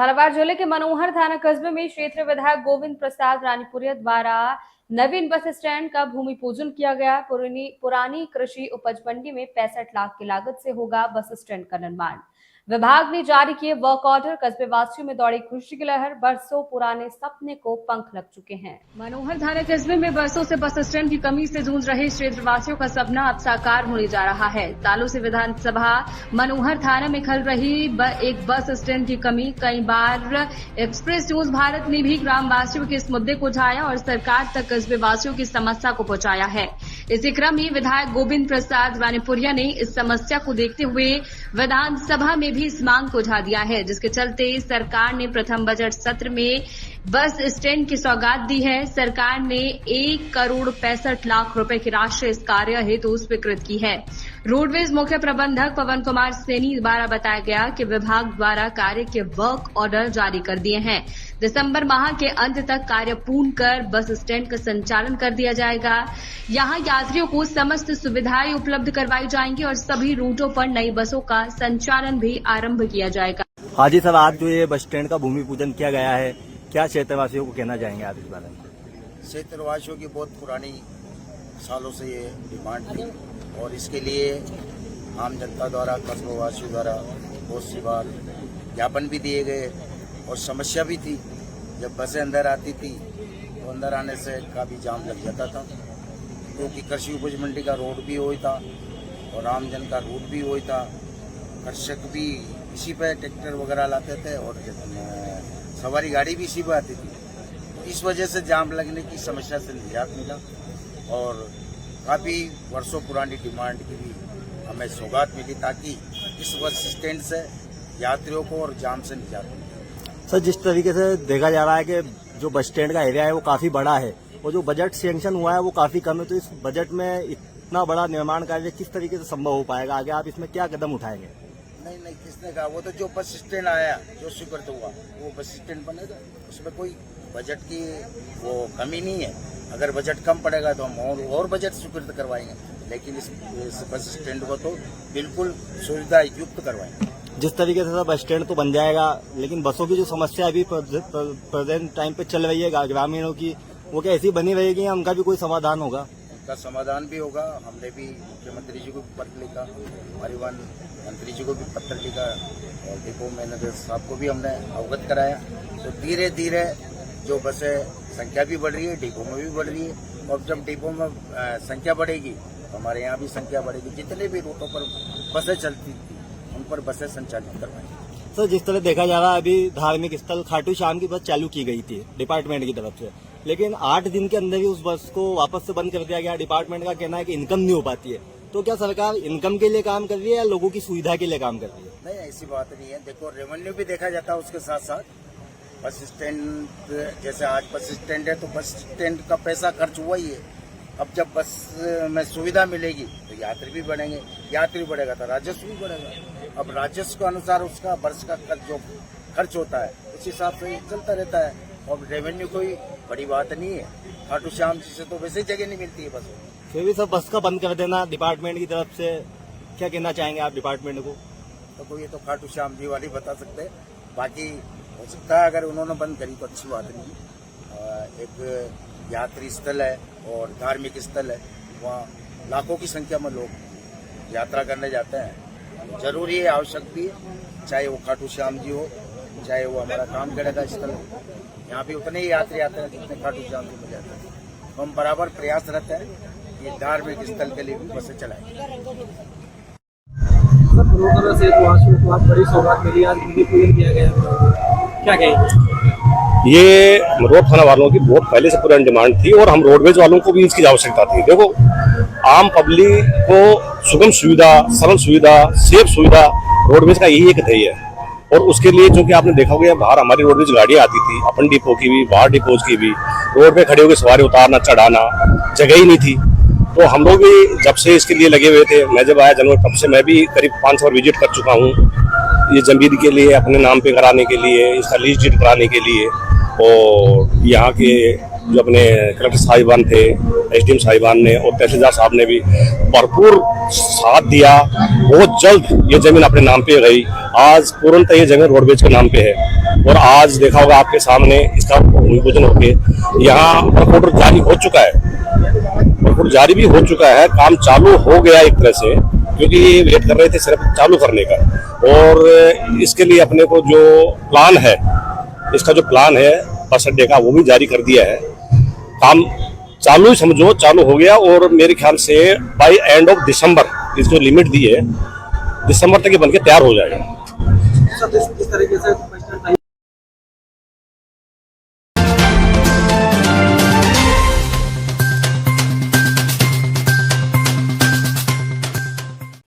झालावाड़ जिले के मनोहर थाना कस्बे में क्षेत्रीय विधायक गोविंद प्रसाद रानीपुरिया द्वारा नवीन बस स्टैंड का भूमि पूजन किया गया। पुरानी कृषि उपज मंडी में 65 लाख की लागत से होगा बस स्टैंड का निर्माण। विभाग ने जारी किए वर्क ऑर्डर। कस्बे वासियों में दौड़ी खुशी की लहर। बरसों पुराने सपने को पंख लग चुके हैं। मनोहर थाना कस्बे में बरसों से बस स्टैंड की कमी से जूझ रहे क्षेत्रवासियों का सपना अब साकार होने जा रहा है। सालों से विधानसभा मनोहर थाना में खल रही एक बस स्टैंड की कमी। कई बार एक्सप्रेस न्यूज भारत ने भी ग्रामवासियों के इस मुद्दे को उठाया और सरकार तक कस्बे वासियों की समस्या को पहुंचाया है। इसी क्रम में विधायक गोविंद प्रसाद रानीपुरिया ने इस समस्या को देखते हुए विधानसभा में भी इस मांग को उठा दिया है, जिसके चलते सरकार ने प्रथम बजट सत्र में बस स्टैंड की सौगात दी है। सरकार ने 1,65,00,000 रुपए की राशि इस कार्य हेतु स्वीकृत की है। रोडवेज मुख्य प्रबंधक पवन कुमार सैनी द्वारा बताया गया कि विभाग द्वारा कार्य के वर्क ऑर्डर जारी कर दिए हैं। दिसंबर माह के अंत तक कार्य पूर्ण कर बस स्टैंड का संचालन कर दिया जाएगा। यहां यात्रियों को समस्त सुविधाएं उपलब्ध करवाई जाएंगी और सभी रूटों पर नई बसों का संचालन भी आरंभ किया जाएगा। हाँ जी सर, आज जो ये बस स्टैंड का भूमि पूजन किया गया है, क्या क्षेत्रवासियों को कहना चाहेंगे आप इस बारे में? क्षेत्रवासियों की बहुत पुरानी सालों से ये डिमांड थी और इसके लिए आम जनता द्वारा, कस्बवासियों द्वारा बहुत सी बार ज्ञापन भी दिए गए और समस्या भी थी। जब बसें अंदर आती थी तो अंदर आने से काफ़ी जाम लग जाता था, क्योंकि कृषि उपज मंडी का रोड भी वही था और आम जन का रूट भी वही था। कृषक भी इसी पे ट्रैक्टर वगैरह लाते थे और सवारी गाड़ी भी इसी पे आती थी। इस वजह से जाम लगने की समस्या से निजात मिला और काफ़ी वर्षों पुरानी डिमांड की भी हमें सौगात मिली, ताकि इस बस स्टैंड से यात्रियों को और जाम से निजात मिले। सर, जिस तरीके से देखा जा रहा है कि जो बस स्टैंड का एरिया है वो काफी बड़ा है और जो बजट सैंक्शन हुआ है वो काफी कम है, तो इस बजट में इतना बड़ा निर्माण कार्य किस तरीके से संभव हो पाएगा? आगे आप इसमें क्या कदम उठाएंगे? नहीं, किसने कहा? वो तो जो बस स्टैंड आया, जो स्वीकृत हुआ, वो बस स्टैंड बनेगा। उसमें कोई बजट की वो कमी नहीं है। अगर बजट कम पड़ेगा तो हम और बजट स्वीकृत करवाएंगे, लेकिन इस बस स्टैंड को तो बिल्कुल सुविधा युक्त करवाएंगे। जिस तरीके से बस स्टैंड तो बन जाएगा, लेकिन बसों की जो समस्या अभी प्रेजेंट टाइम पे चल रही है ग्रामीणों की, वो क्या ऐसी बनी रहेगी? उनका भी कोई समाधान होगा? उनका समाधान भी होगा। हमने भी मुख्यमंत्री जी को भी पत्र लिखा, परिवहन मंत्री जी को भी पत्र लिखा और डिपो मैनेजर साहब को भी हमने अवगत कराया। तो धीरे धीरे जो बसें संख्या भी बढ़ रही है, डिपो में भी बढ़ रही है और जब डिपो में संख्या बढ़ेगी तो हमारे यहाँ भी संख्या बढ़ेगी। जितने भी रूटों पर बसें चलती थी उन पर बसें संचालित करवाएंगे। सर, जिस तरह देखा जा रहा है अभी धार्मिक स्थल खाटू श्याम की बस चालू की गई थी डिपार्टमेंट की तरफ से, लेकिन 8 दिन के अंदर ही उस बस को वापस से बंद कर दिया गया। डिपार्टमेंट का कहना है कि इनकम नहीं हो पाती है। तो क्या सरकार इनकम के लिए काम कर रही है या लोगों की सुविधा के लिए काम कर रही है? नहीं, ऐसी बात नहीं है। देखो, रेवेन्यू भी देखा जाता है उसके साथ साथ। बस स्टैंड जैसे आज बस स्टैंड है तो बस स्टैंड का पैसा खर्च हुआ ही है। अब जब बस में सुविधा मिलेगी तो यात्री भी बढ़ेंगे, यात्री बढ़ेगा तो राजस्व भी बढ़ेगा। अब राजस्व के अनुसार उसका वर्ष का जो खर्च होता है उस हिसाब से चलता रहता है और रेवेन्यू कोई बड़ी बात नहीं है। खाटू श्याम जी से तो वैसे ही जगह नहीं मिलती है बस। फिर भी सब बस का बंद कर देना डिपार्टमेंट की तरफ से, क्या कहना चाहेंगे आप डिपार्टमेंट को? तो ये तो खाटू श्याम जी वाली बता सकते हैं। बाकी हो सकता है अगर उन्होंने बंद करी तो अच्छी बात नहीं। एक यात्री स्थल है और धार्मिक स्थल है, वहाँ लाखों की संख्या में लोग यात्रा करने जाते हैं। जरूरी है, आवश्यक भी है, चाहे वो खाटू श्याम जी हो, चाहे वो हमारा कामगढ़ का स्थल हो। यहाँ भी उतने ही यात्री आते हैं जितने खाटू श्याम जी में जाते हैं। हम बराबर प्रयास रहते हैं कि धार्मिक स्थल के लिए भी बसें चलाएं। से तो आज बड़ी सौगात मिली, आज भूमि पूजन किया गया, क्या कहेंगे? ये रोड थाना वालों की बहुत पहले से पुरानी डिमांड थी और हम रोडवेज वालों को भी इसकी आवश्यकता थी। देखो, आम पब्लिक को सुगम सुविधा, सरल सुविधा, सेफ सुविधा रोडवेज का यही एक ध्येय है। और उसके लिए जो कि आपने देखा होगा बाहर हमारी रोडवेज गाड़ियाँ आती थी, अपन डिपो की भी, बाहर डिपोज की भी, रोड पे खड़े होकर सवारी उतारना चढ़ाना जगह ही नहीं थी। तो हम लोग भी जब से इसके लिए लगे हुए थे, मैं जब आया जनवरी तब से मैं भी करीब 5 बार विजिट कर चुका हूँ ये जमीन के लिए, अपने नाम पे कराने के लिए, इसका लीज डीड कराने के लिए और यहाँ के जो अपने कलेक्टर साहिबान थे, एसडीएम साहिबान ने और तहसीलदार साहब ने भी भरपूर साथ दिया। बहुत जल्द ये जमीन अपने नाम पे गई। आज पूर्णतः ये जमीन रोडवेज के नाम पे है और आज देखा होगा आपके सामने इसका भूमि पूजन होके यहाँ ऑर्डर जारी हो चुका है, ऑर्डर जारी भी हो चुका है, काम चालू हो गया एक तरह से, क्योंकि ये वेट कर रहे थे सिर्फ चालू करने का। और इसके लिए अपने को जो प्लान है, इसका जो प्लान है बस अड्डे का, वो भी जारी कर दिया है। काम चालू ही समझो, चालू हो गया और मेरे ख्याल से बाय एंड ऑफ दिसंबर, इस जो लिमिट दी है दिसंबर तक ये बनके तैयार हो जाएगा। इस तरीके से